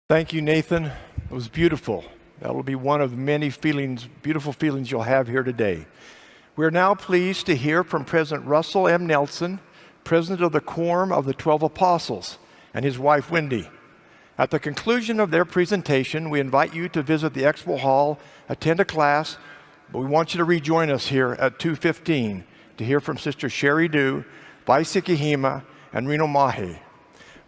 Thank you, Nathan. It was beautiful. That will be one of many beautiful feelings you'll have here today. We're now pleased to hear from President Russell M. Nelson, President of the Quorum of the 12 Apostles, and his wife, Wendy. At the conclusion of their presentation, we invite you to visit the Expo Hall, attend a class, but we want you to rejoin us here at 2:15 to hear from Sister Sherry Dew, Vaisi Kahima, and Reno Mahe.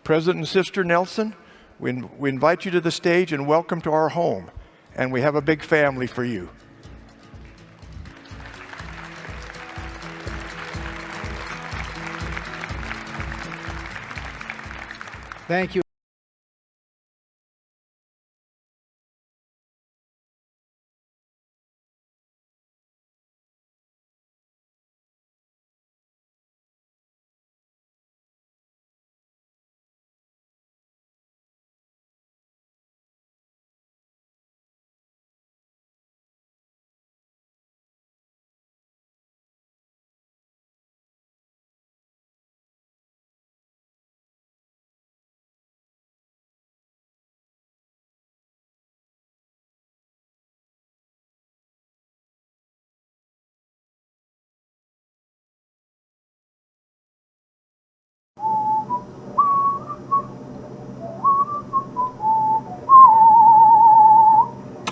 President and Sister Nelson, we invite you to the stage and welcome to our home. And we have a big family for you. Thank you.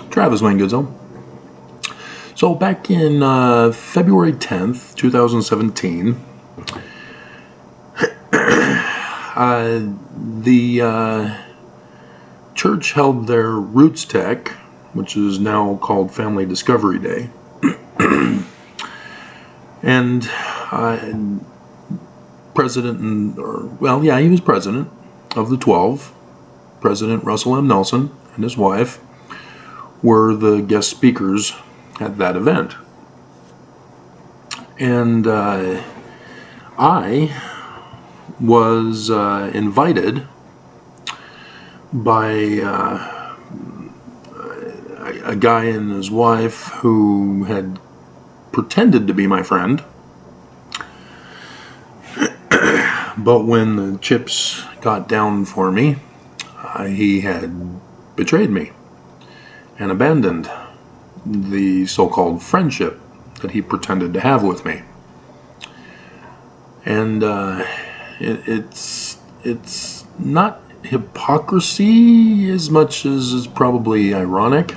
Travis Wayne Goodsell. So back in February 10th, 2017, the church held their Roots Tech, which is now called Family Discovery Day. And he was president of the 12. President Russell M. Nelson and his wife were the guest speakers at that event. And I was invited by a guy and his wife who had pretended to be my friend. But when the chips got down for me, he had betrayed me and abandoned the so-called friendship that he pretended to have with me. And it's not hypocrisy as much as it's probably ironic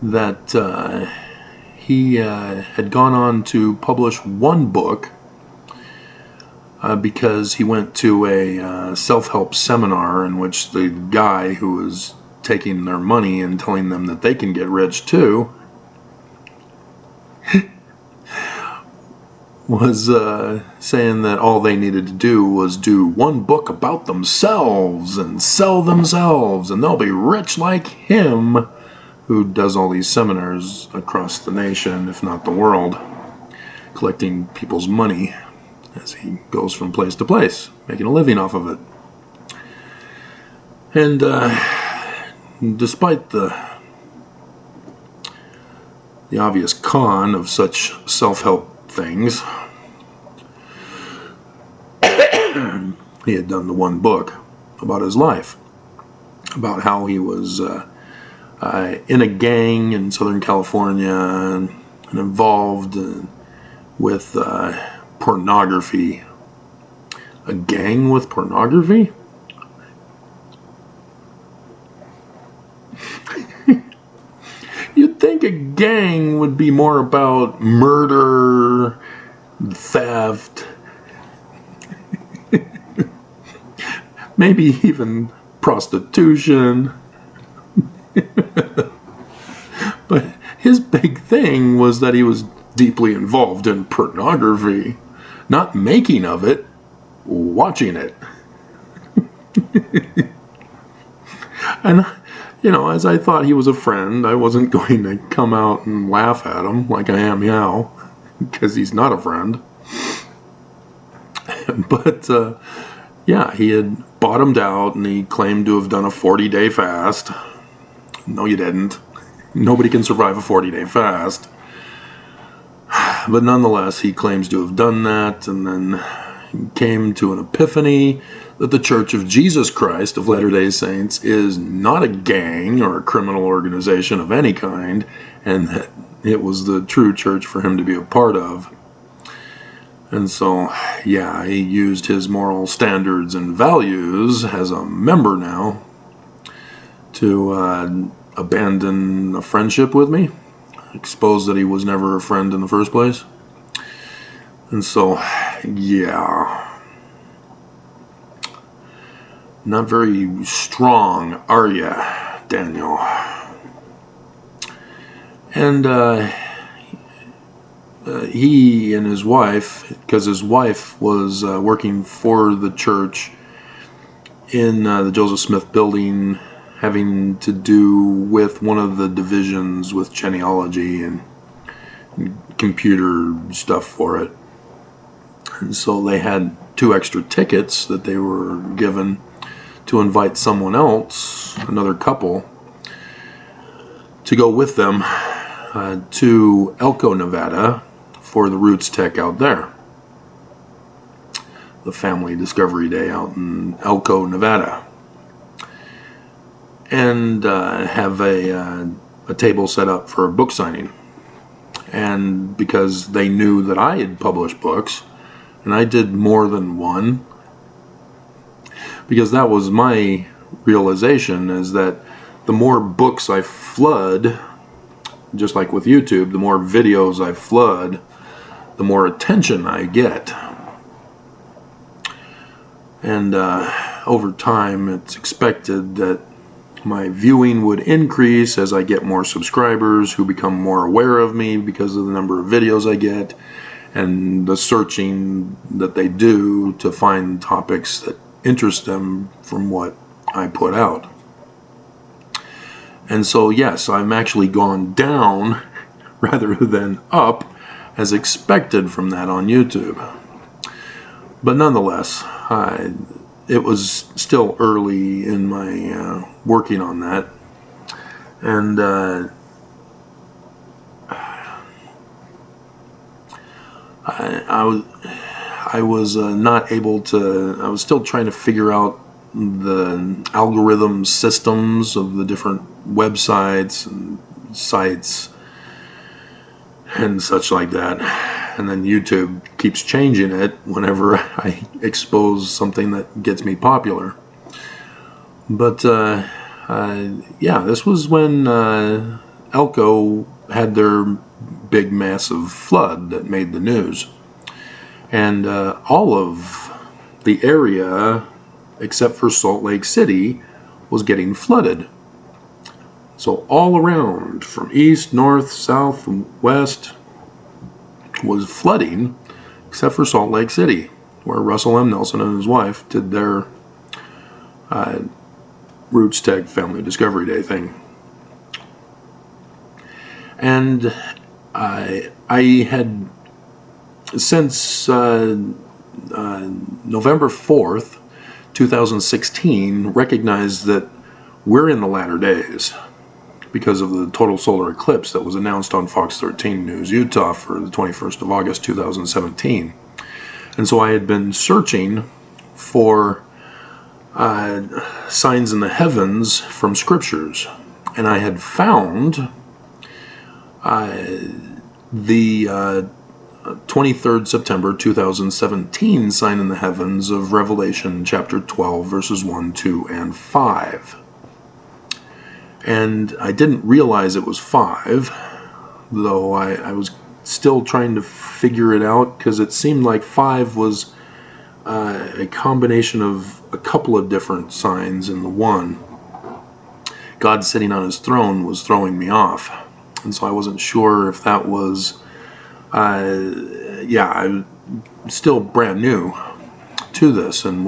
that he had gone on to publish one book because he went to a self-help seminar in which the guy who was taking their money and telling them that they can get rich too was saying that all they needed to do was do one book about themselves and sell themselves and they'll be rich like him, who does all these seminars across the nation, if not the world, collecting people's money as he goes from place to place, making a living off of it. And despite the obvious con of such self-help things, he had done the one book about his life, about how he was in a gang in Southern California and involved with pornography. A gang with pornography? You'd think a gang would be more about murder, theft, maybe even prostitution. But his big thing was that he was deeply involved in pornography, not making of it, watching it. And as I thought he was a friend, I wasn't going to come out and laugh at him like I am now, because he's not a friend. But, he had bottomed out, and he claimed to have done a 40-day fast. No, you didn't. Nobody can survive a 40-day fast. But nonetheless, he claims to have done that, and then came to an epiphany that the Church of Jesus Christ of Latter-day Saints is not a gang or a criminal organization of any kind, and that it was the true church for him to be a part of. And so, yeah, he used his moral standards and values as a member now to abandon a friendship with me, expose that he was never a friend in the first place. And so, yeah, not very strong, are ya, Daniel? And he and his wife, because his wife was working for the church in the Joseph Smith building, having to do with one of the divisions with genealogy and computer stuff for it. And so they had 2 extra tickets that they were given to invite someone else, another couple, to go with them to Elko, Nevada for the Roots Tech out there. The Family Discovery Day out in Elko, Nevada. And have a table set up for a book signing. And because they knew that I had published books, and I did more than one, because that was my realization, is that the more books I flood, just like with YouTube, the more videos I flood, the more attention I get. And over time, it's expected that my viewing would increase as I get more subscribers who become more aware of me because of the number of videos I get and the searching that they do to find topics that interest them from what I put out. And so, yes, I'm actually gone down rather than up as expected from that on YouTube. But nonetheless, it was still early in my working on that. And I was not able to, I was still trying to figure out the algorithm systems of the different websites and sites and such like that. And then YouTube keeps changing it whenever I expose something that gets me popular. But yeah, this was when Elko had their big massive flood that made the news. And all of the area, except for Salt Lake City, was getting flooded. So all around, from east, north, south, and west, was flooding, except for Salt Lake City, where Russell M. Nelson and his wife did their Roots Tech Family Discovery Day thing. And I had, since November 4th, 2016, recognized that we're in the latter days because of the total solar eclipse that was announced on Fox 13 News Utah for the 21st of August 2017. And so I had been searching for signs in the heavens from scriptures, and I had found the 23rd September 2017 sign in the heavens of Revelation chapter 12 verses 1, 2, and 5. And I didn't realize it was 5, though I was still trying to figure it out, because it seemed like 5 was a combination of a couple of different signs in the one. God sitting on his throne was throwing me off, and so I wasn't sure if that was I'm still brand new to this and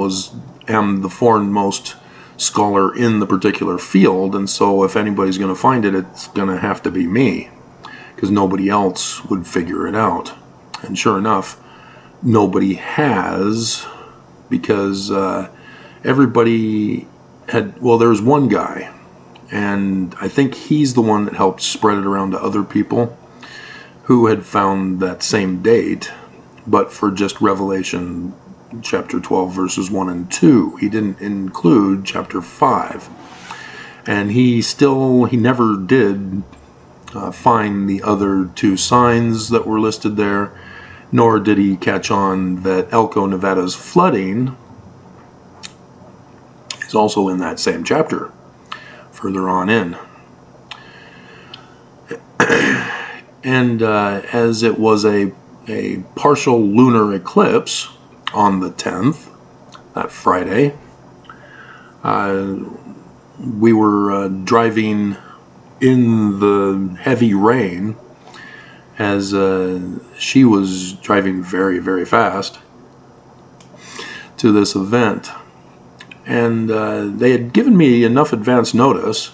am the foremost scholar in the particular field, and so if anybody's going to find it, it's going to have to be me, because nobody else would figure it out. And sure enough, nobody has, because everybody had, well, there's one guy, and I think he's the one that helped spread it around to other people who had found that same date, but for just Revelation chapter 12, verses 1 and 2. He didn't include chapter 5. And he never did find the other two signs that were listed there, nor did he catch on that Elko, Nevada's flooding is also in that same chapter, further on in. And as it was a partial lunar eclipse on the 10th, that Friday, we were driving in the heavy rain as she was driving very, very fast to this event. And they had given me enough advance notice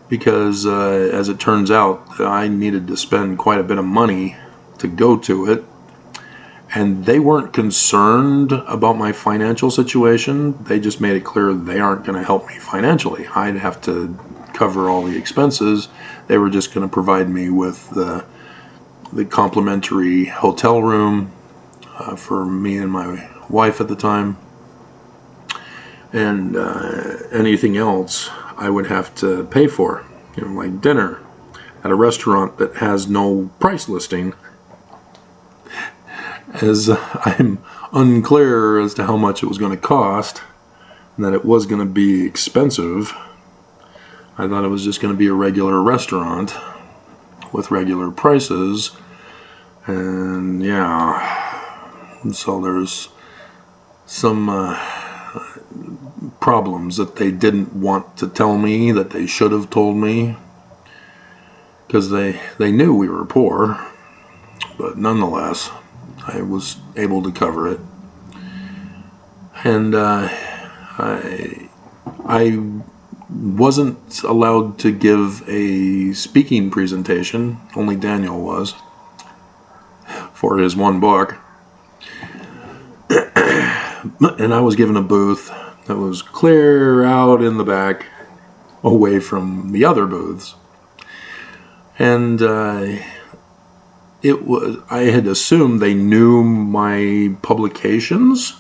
because, as it turns out, I needed to spend quite a bit of money to go to it. And they weren't concerned about my financial situation. They just made it clear they aren't going to help me financially. I'd have to cover all the expenses. They were just going to provide me with the complimentary hotel room for me and my wife at the time. And anything else I would have to pay for, like dinner at a restaurant that has no price listing, as I'm unclear as to how much it was going to cost, and that it was going to be expensive. I thought it was just going to be a regular restaurant with regular prices, and so there's some problems that they didn't want to tell me that they should have told me, because they knew we were poor, but nonetheless I was able to cover it. And I wasn't allowed to give a speaking presentation, only Daniel was, for his one book. And I was given a booth that was clear out in the back, away from the other booths. And I had assumed they knew my publications,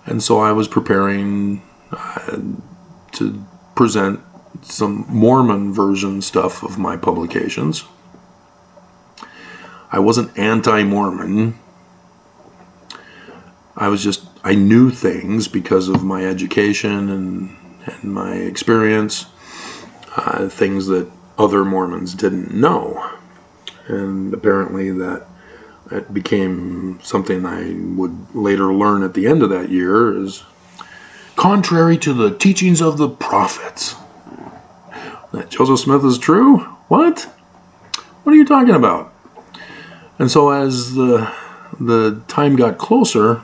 and so I was preparing to present some Mormon version stuff of my publications. I wasn't anti-Mormon. I knew things because of my education and my experience, things that other Mormons didn't know. And apparently that it became something I would later learn at the end of that year is contrary to the teachings of the prophets. That Joseph Smith is true? What? What are you talking about? And so as the time got closer,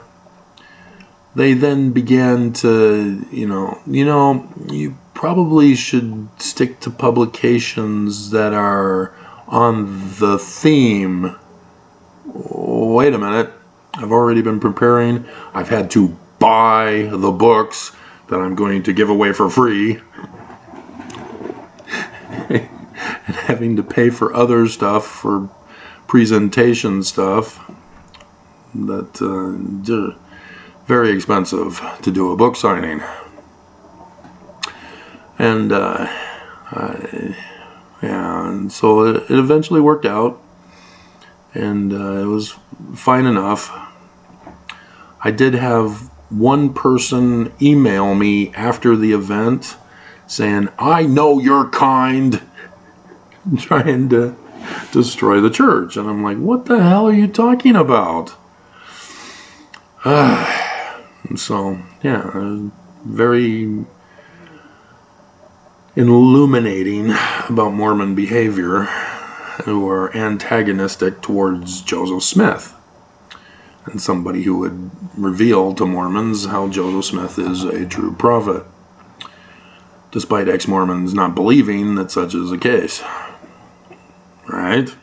they then began to, you probably should stick to publications that are on the theme. Wait a minute. I've already been preparing. I've had to buy the books that I'm going to give away for free. And having to pay for other stuff, for presentation stuff, that very expensive to do a book signing. And and so it eventually worked out, and it was fine enough. I did have one person email me after the event saying, "I know you're kind," trying to destroy the church. And I'm like, what the hell are you talking about? So, very illuminating about Mormon behavior, who are antagonistic towards Joseph Smith, and somebody who would reveal to Mormons how Joseph Smith is a true prophet, despite ex-Mormons not believing that such is the case. Right?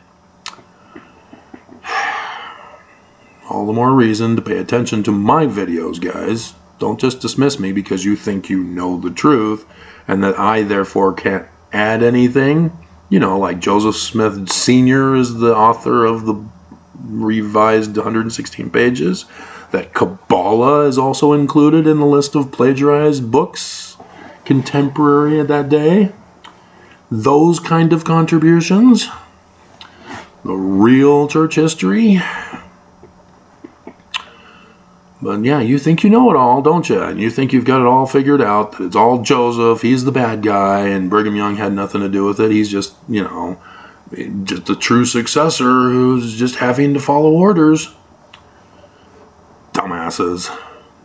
All the more reason to pay attention to my videos, guys. Don't just dismiss me because you think you know the truth and that I therefore can't add anything. Like Joseph Smith Sr. is the author of the revised 116 pages. that Kabbalah is also included in the list of plagiarized books contemporary at that day. Those kind of contributions, the real church history. But yeah, you think you know it all, don't you? And you think you've got it all figured out, that it's all Joseph, he's the bad guy, and Brigham Young had nothing to do with it. He's just, just a true successor who's just having to follow orders. Dumbasses.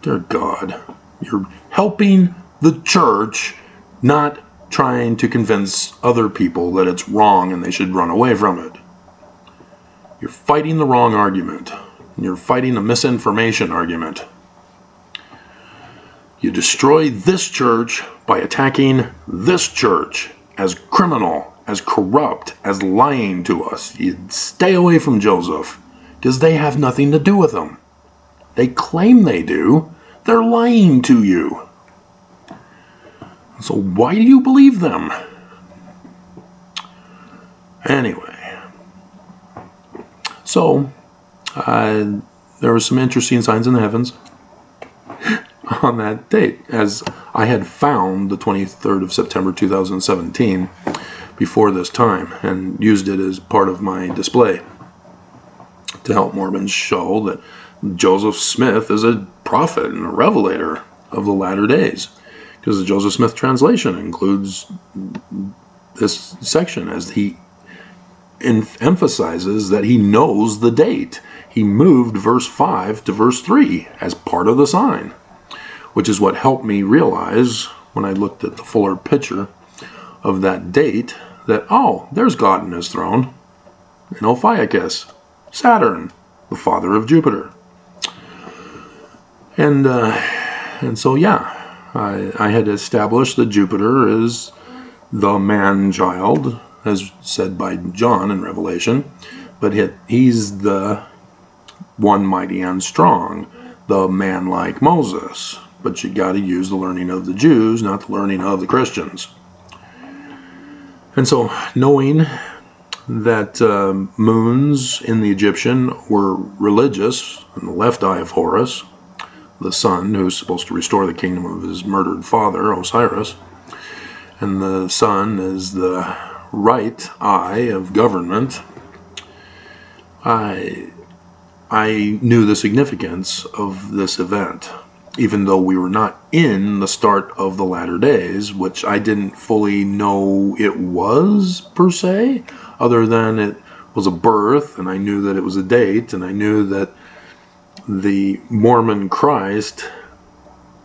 Dear God. You're helping the church, not trying to convince other people that it's wrong and they should run away from it. You're fighting the wrong argument. You're fighting a misinformation argument. You destroy this church by attacking this church as criminal, as corrupt, as lying to us. You stay away from Joseph, because they have nothing to do with him. They claim they do. They're lying to you. So why do you believe them? Anyway. So, there were some interesting signs in the heavens on that date, as I had found the 23rd of September 2017 before this time and used it as part of my display to help Mormons show that Joseph Smith is a prophet and a revelator of the latter days, because the Joseph Smith translation includes this section as he emphasizes that he knows the date. He moved verse 5 to verse 3 as part of the sign, which is what helped me realize when I looked at the fuller picture of that date that, oh, there's God in his throne in Ophiuchus, Saturn, the father of Jupiter. And so, yeah, I had established that Jupiter is the man-child, as said by John in Revelation, but he's the one mighty and strong, the man like Moses. But you got to use the learning of the Jews, not the learning of the Christians. And so, knowing that moons in the Egyptian were religious, in the left eye of Horus, the sun who's supposed to restore the kingdom of his murdered father, Osiris, and the sun is the right eye of government, I knew the significance of this event, even though we were not in the start of the latter days, which I didn't fully know it was, per se, other than it was a birth, and I knew that it was a date, and I knew that the Mormon Christ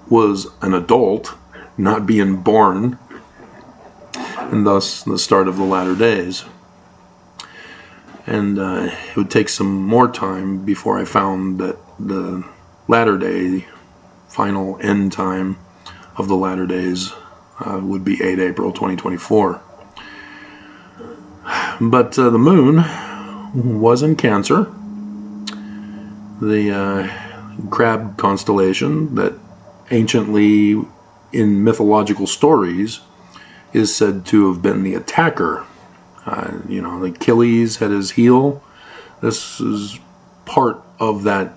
was an adult, not being born, and thus the start of the latter days. And it would take some more time before I found that the latter day, final end time of the latter days would be 8 April 2024. But the moon was in Cancer, the crab constellation that anciently in mythological stories is said to have been the attacker. Achilles had his heel. This is part of that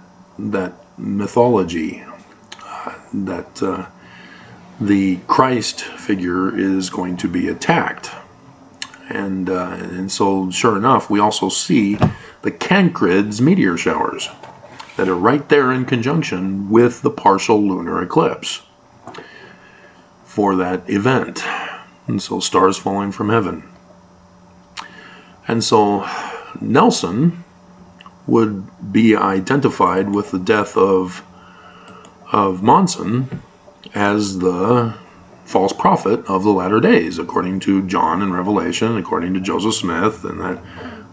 mythology, that the Christ figure is going to be attacked. And so, sure enough, we also see the Cancrids meteor showers that are right there in conjunction with the partial lunar eclipse for that event. And so, stars falling from heaven. And so Nelson would be identified with the death of Monson as the false prophet of the latter days, according to John in Revelation, according to Joseph Smith, and that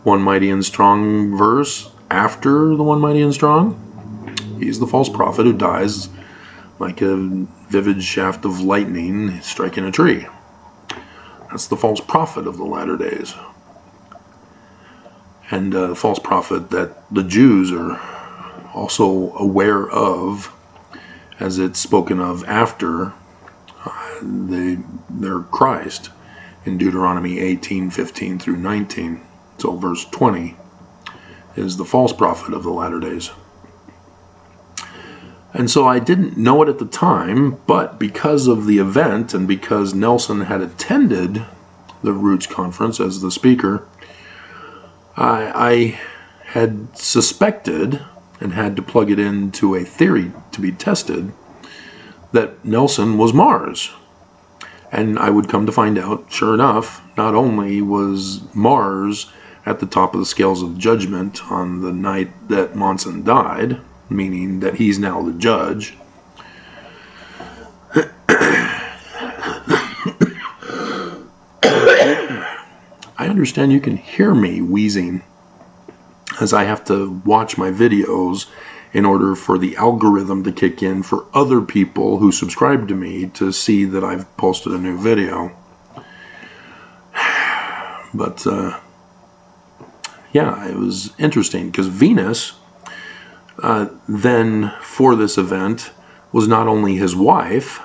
One Mighty and Strong verse after the One Mighty and Strong. He's the false prophet who dies like a vivid shaft of lightning striking a tree. That's the false prophet of the latter days. And the false prophet that the Jews are also aware of, as it's spoken of after their Christ in Deuteronomy 18:15 through 19. So verse 20 is the false prophet of the latter days. And so I didn't know it at the time, but because of the event and because Nelson had attended the Roots Conference as the speaker, I had suspected and had to plug it into a theory to be tested that Nelson was Mars. And I would come to find out, sure enough, not only was Mars at the top of the scales of judgment on the night that Monson died, meaning that he's now the judge, I understand you can hear me wheezing as I have to watch my videos in order for the algorithm to kick in for other people who subscribe to me to see that I've posted a new video. But yeah, it was interesting because Venus then for this event was not only his wife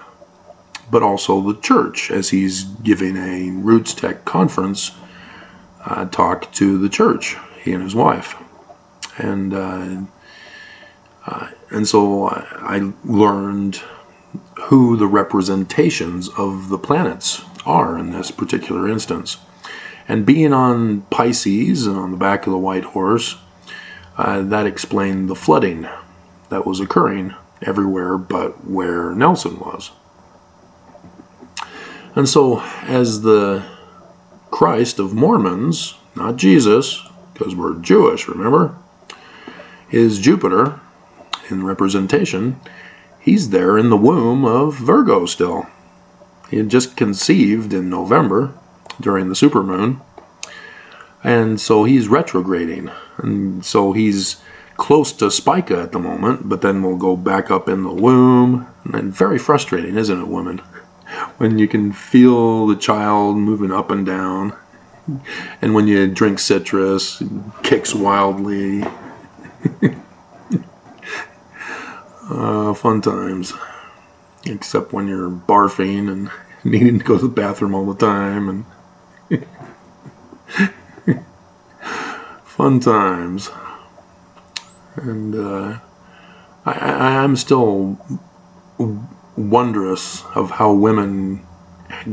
but also the church, as he's giving a Roots Tech conference talk to the church, he and his wife. And so I learned who the representations of the planets are in this particular instance. And being on Pisces and on the back of the white horse, that explained the flooding that was occurring everywhere but where Nelson was. And so as the Christ of Mormons, not Jesus, because we're Jewish, remember, is Jupiter in representation, he's there in the womb of Virgo still. He had just conceived in November during the supermoon, and so he's retrograding, and so he's close to Spica at the moment, but then we'll go back up in the womb. And very frustrating, isn't it, women? When you can feel the child moving up and down, and when you drink citrus, it kicks wildly. Fun times. Except when you're barfing and needing to go to the bathroom all the time. And fun times. And I'm still wondrous of how women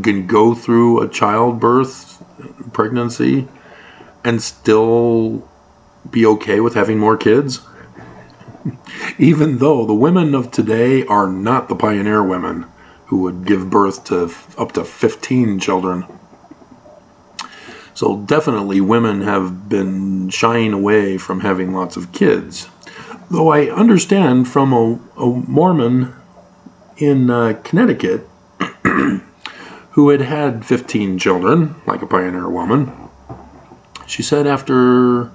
can go through a childbirth, pregnancy, and still be okay with having more kids. Even though the women of today are not the pioneer women who would give birth to up to 15 children. So definitely women have been shying away from having lots of kids. Though I understand from a Mormon in Connecticut who had 15 children, like a pioneer woman. She said after,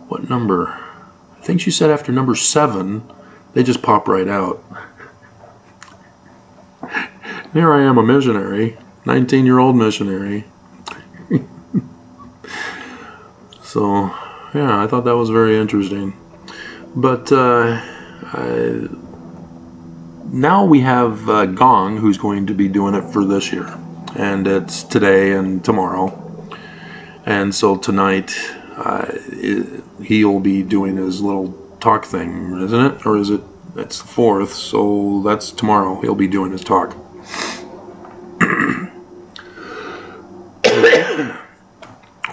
what number? I think she said after number 7, they just pop right out. Here I am, a missionary, 19-year-old missionary. So, yeah, I thought that was very interesting. But now we have Gong, who's going to be doing it for this year. And it's today and tomorrow. And so tonight, he'll be doing his little talk thing, isn't it? Or is it? It's the 4th, so that's tomorrow. He'll be doing his talk.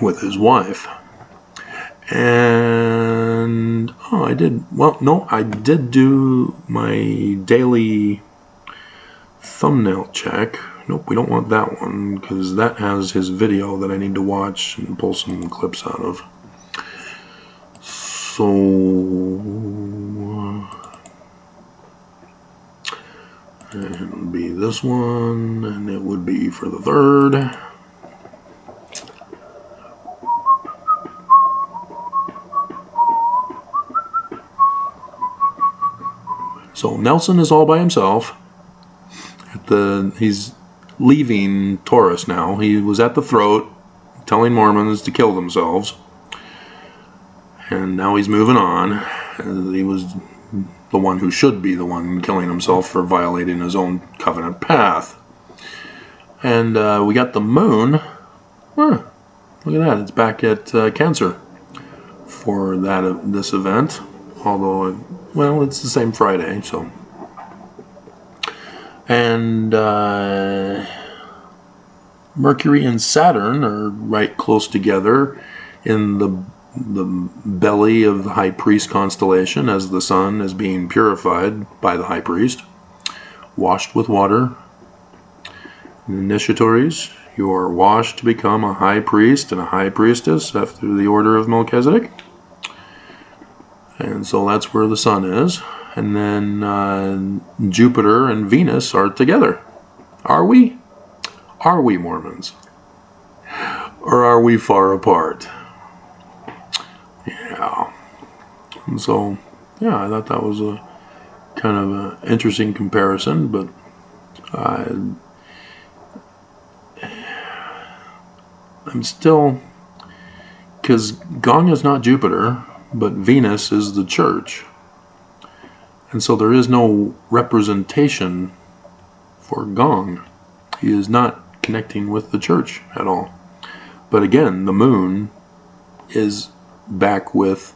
With his wife. And I did do my daily thumbnail check. Nope, we don't want that one because that has his video that I need to watch and pull some clips out of. So it would be this one, and it would be for the 3rd. So Nelson is all by himself. He's leaving Taurus now. He was at the throat, telling Mormons to kill themselves. And now he's moving on. He was the one who should be the one killing himself for violating his own covenant path. And we got the moon. Look at that. It's back at Cancer for this event. Although Well, it's the same Friday, so. And Mercury and Saturn are right close together in the belly of the High Priest constellation as the sun is being purified by the High Priest, washed with water. Initiatories, you are washed to become a High Priest and a High Priestess after the order of Melchizedek. And so that's where the sun is. And then Jupiter and Venus are together. Are we? Are we Mormons? Or are we far apart? Yeah. And so, yeah, I thought that was a kind of an interesting comparison, but I'm still, because Gong is not Jupiter, but Venus is the church. And so there is no representation for Gong. He is not connecting with the church at all. But again, the moon is back with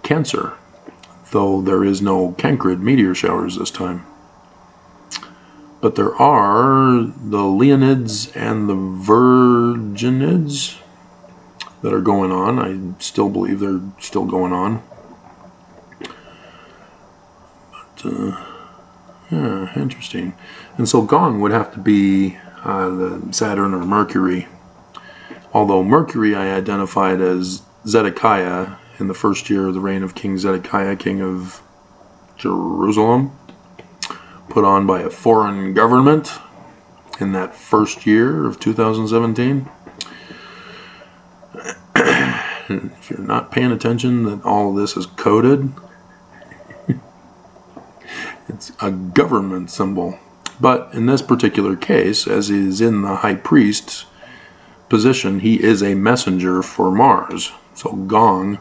Cancer, though there is no Cancrid meteor showers this time. But there are the Leonids and the Virginids that are going on. I still believe they're still going on. But, yeah, interesting. And so Gong would have to be the Saturn or Mercury. Although Mercury I identified as Zedekiah in the first year of the reign of King Zedekiah, king of Jerusalem, put on by a foreign government in that first year of 2017. If you're not paying attention that all of this is coded, it's a government symbol. But in this particular case, as he's in the high priest's position, he is a messenger for Mars. So Gong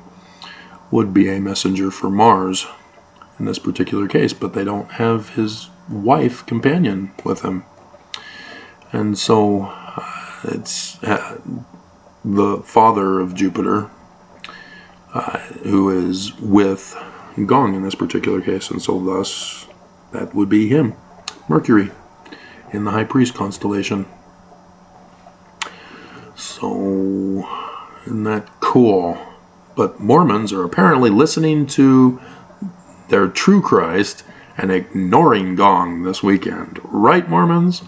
would be a messenger for Mars in this particular case, but they don't have his wife companion with him. And so it's the father of Jupiter who is with Gong in this particular case, and so thus that would be him, Mercury, in the High Priest constellation. So, isn't that cool? But Mormons are apparently listening to their true Christ and ignoring Gong this weekend. Right, Mormons?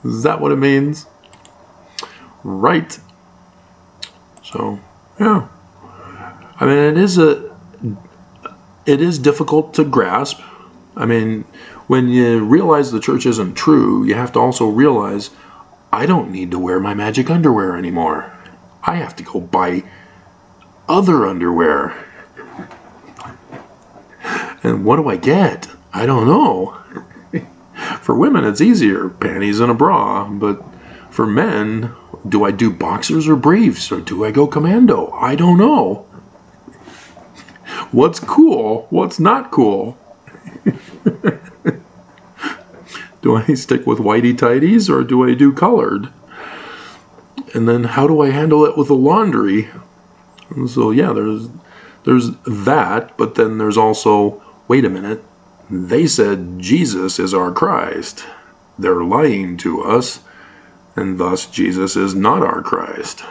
Is that what it means? Right. So, yeah. I mean, it is difficult to grasp. I mean, when you realize the church isn't true, you have to also realize I don't need to wear my magic underwear anymore. I have to go buy other underwear. And what do I get? I don't know. For women, it's easier. Panties and a bra. But for men, do I do boxers or briefs? Or do I go commando? I don't know. What's cool? What's not cool? Do I stick with whitey tighties or do I do colored? And then how do I handle it with the laundry? And so yeah, there's that, but then there's also, wait a minute, they said Jesus is our Christ. They're lying to us, and thus Jesus is not our Christ.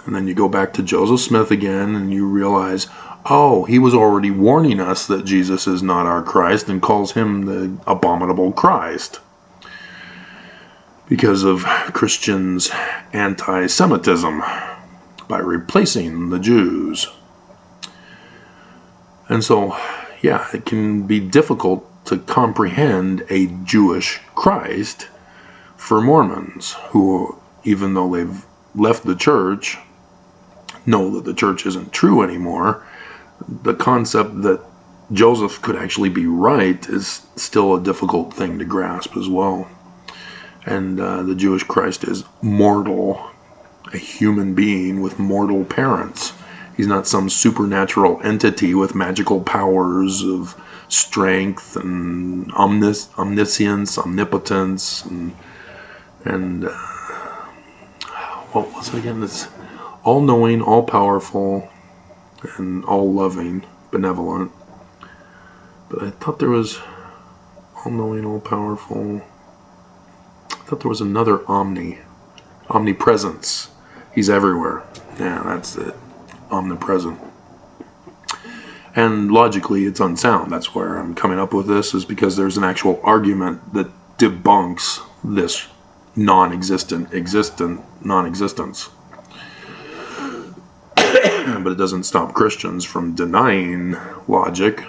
And then you go back to Joseph Smith again and you realize, oh, he was already warning us that Jesus is not our Christ and calls him the abominable Christ because of Christians' anti-Semitism by replacing the Jews. And so, yeah, it can be difficult to comprehend a Jewish Christ for Mormons who, even though they've left the church, know that the church isn't true anymore. The concept that Joseph could actually be right is still a difficult thing to grasp as well. And the Jewish Christ is mortal, a human being with mortal parents. He's not some supernatural entity with magical powers of strength and omniscience, omnipotence, and what was it again? It's all-knowing, all-powerful, and all-loving, benevolent. But I thought there was all-knowing, all-powerful. I thought there was another omnipresence. He's everywhere. Yeah, that's it. Omnipresent. And logically, it's unsound. That's where I'm coming up with this, is because there's an actual argument that debunks this non-existence. But it doesn't stop Christians from denying logic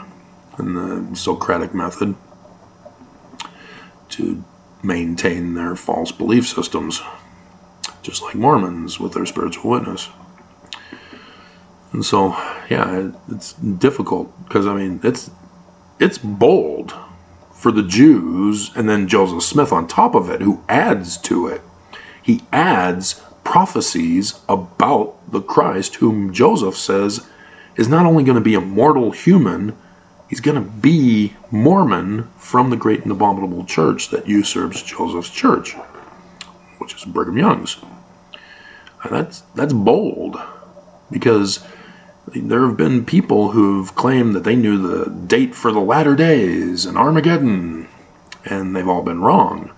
and the Socratic method to maintain their false belief systems, just like Mormons with their spiritual witness. And so, yeah, it's difficult because, I mean, it's bold for the Jews, and then Joseph Smith on top of it, who adds to it. He adds prophecies about the Christ, whom Joseph says is not only going to be a mortal human, he's going to be Mormon from the great and abominable church that usurps Joseph's church, which is Brigham Young's. And that's bold, because there have been people who've claimed that they knew the date for the latter days and Armageddon, and they've all been wrong.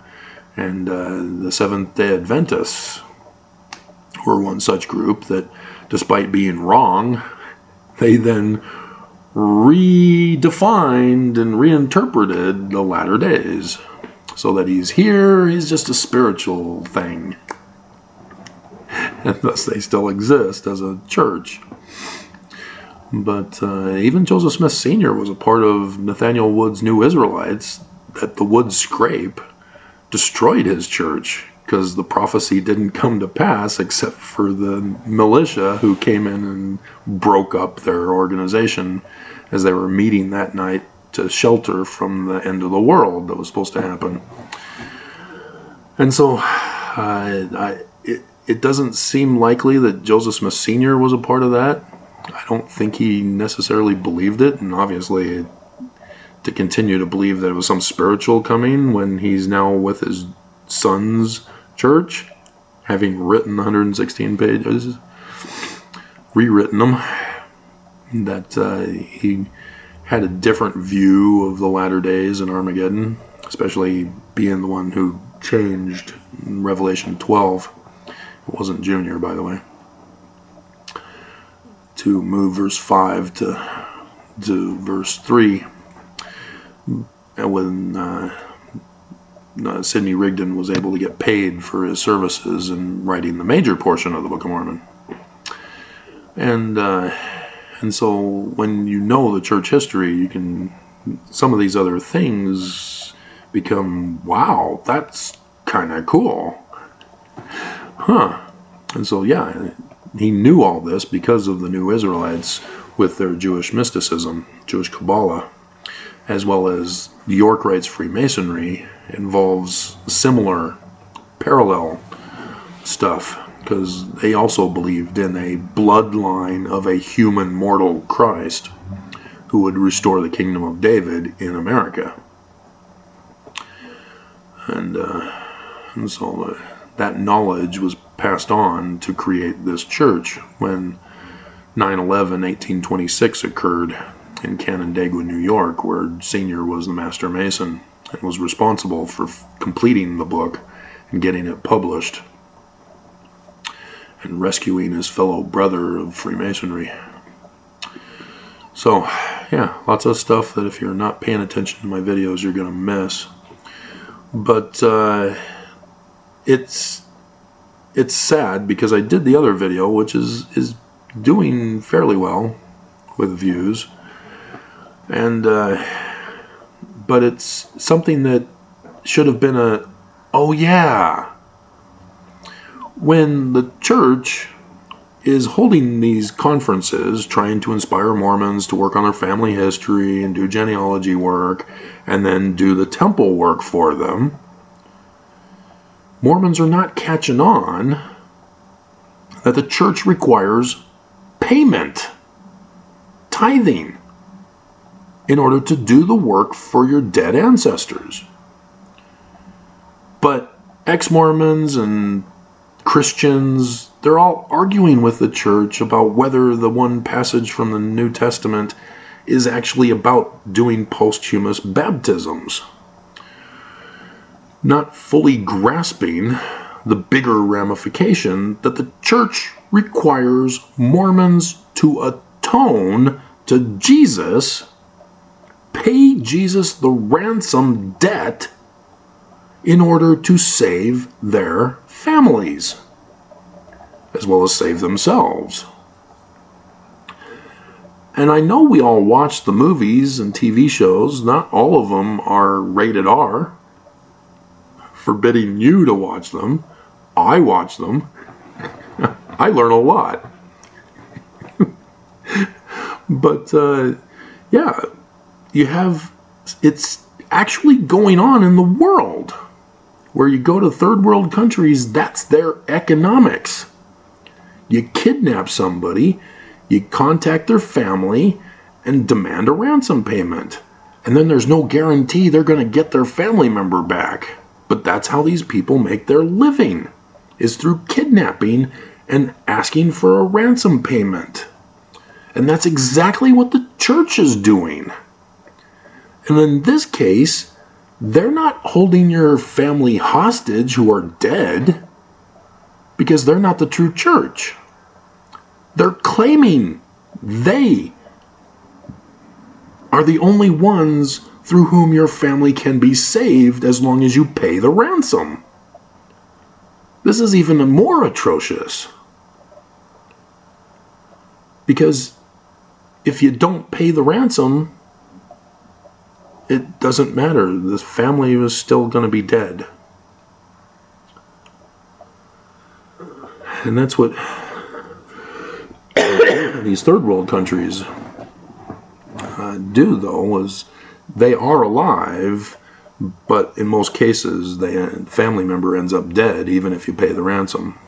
And the Seventh-day Adventists were one such group that, despite being wrong, they then redefined and reinterpreted the latter days, so that he's just a spiritual thing. And thus they still exist as a church. But even Joseph Smith Sr. was a part of Nathaniel Wood's New Israelites, that the Wood scrape destroyed his church because the prophecy didn't come to pass, except for the militia who came in and broke up their organization as they were meeting that night to shelter from the end of the world that was supposed to happen. And so it doesn't seem likely that Joseph Smith Sr. was a part of that. I don't think he necessarily believed it, and obviously to continue to believe that it was some spiritual coming when he's now with his son's church, having written 116 pages, rewritten them, that he had a different view of the latter days in Armageddon, especially being the one who changed in Revelation 12. It wasn't Junior, by the way, to move verse 5 to verse 3. And when Sidney Rigdon was able to get paid for his services in writing the major portion of the Book of Mormon. And so when you know the church history, some of these other things become, wow, that's kind of cool. Huh. And so, yeah, he knew all this because of the New Israelites with their Jewish mysticism, Jewish Kabbalah, as well as the York Rites Freemasonry involves similar, parallel stuff, because they also believed in a bloodline of a human mortal Christ who would restore the kingdom of David in America. And so that knowledge was passed on to create this church when 9/11/1826 occurred in Canandaigua, New York, where Senior was the master mason and was responsible for completing the book and getting it published and rescuing his fellow brother of Freemasonry. So, yeah, lots of stuff that if you're not paying attention to my videos, you're going to miss. But it's sad because I did the other video, which is doing fairly well with views. And but it's something that should have been oh yeah, when the church is holding these conferences trying to inspire Mormons to work on their family history and do genealogy work and then do the temple work for them, Mormons are not catching on that the church requires payment, tithing, in order to do the work for your dead ancestors. But ex-Mormons and Christians, they're all arguing with the church about whether the one passage from the New Testament is actually about doing posthumous baptisms, not fully grasping the bigger ramification that the church requires Mormons to atone to Jesus, pay Jesus the ransom debt in order to save their families, as well as save themselves. And I know we all watch the movies and TV shows. Not all of them are rated R, forbidding you to watch them. I watch them. I learn a lot. But, yeah, it's actually going on in the world. Where you go to third world countries, that's their economics. You kidnap somebody, you contact their family, and demand a ransom payment. And then there's no guarantee they're going to get their family member back. But that's how these people make their living, is through kidnapping and asking for a ransom payment. And that's exactly what the church is doing. And in this case, they're not holding your family hostage who are dead, because they're not the true church. They're claiming they are the only ones through whom your family can be saved as long as you pay the ransom. This is even more atrocious. Because if you don't pay the ransom, it doesn't matter. The family is still going to be dead. And that's what these third world countries do, though, is they are alive, but in most cases, the family member ends up dead, even if you pay the ransom.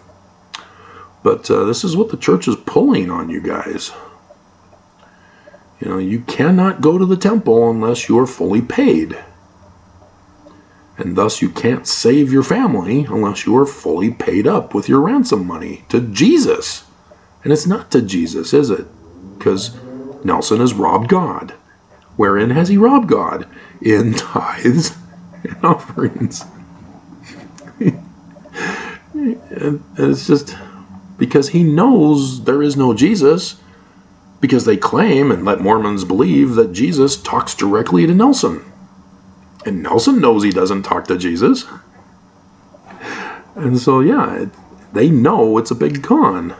But this is what the church is pulling on you guys. You know, you cannot go to the temple unless you're fully paid. And thus you can't save your family unless you are fully paid up with your ransom money to Jesus. And it's not to Jesus, is it? Because Nelson has robbed God. Wherein has he robbed God? In tithes and offerings. And it's just because he knows there is no Jesus. Because they claim and let Mormons believe that Jesus talks directly to Nelson. And Nelson knows he doesn't talk to Jesus. And so, yeah, they know it's a big con.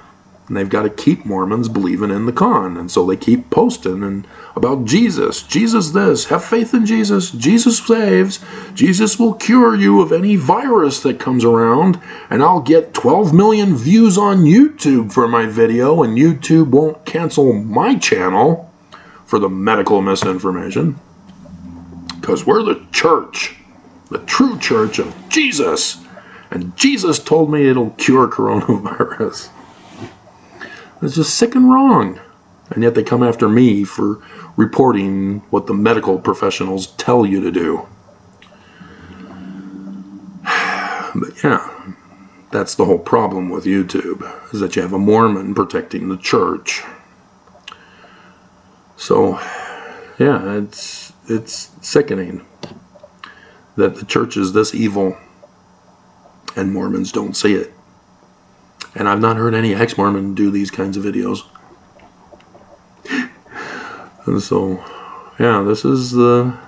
And they've got to keep Mormons believing in the con. And so they keep posting about Jesus. Jesus this. Have faith in Jesus. Jesus saves. Jesus will cure you of any virus that comes around. And I'll get 12 million views on YouTube for my video. And YouTube won't cancel my channel for the medical misinformation. Because we're the church. The true church of Jesus. And Jesus told me it'll cure coronavirus. It's just sick and wrong. And yet they come after me for reporting what the medical professionals tell you to do. But yeah, that's the whole problem with YouTube, is that you have a Mormon protecting the church. So, yeah, it's sickening that the church is this evil and Mormons don't see it. And I've not heard any ex-Mormon do these kinds of videos. And so, yeah, this is the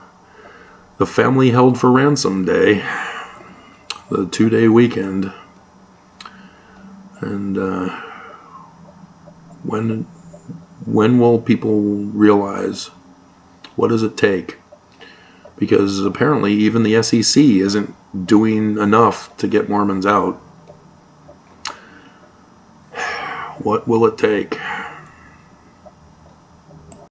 family held for ransom day. The 2-day weekend. And when will people realize, what does it take? Because apparently even the SEC isn't doing enough to get Mormons out. What will it take?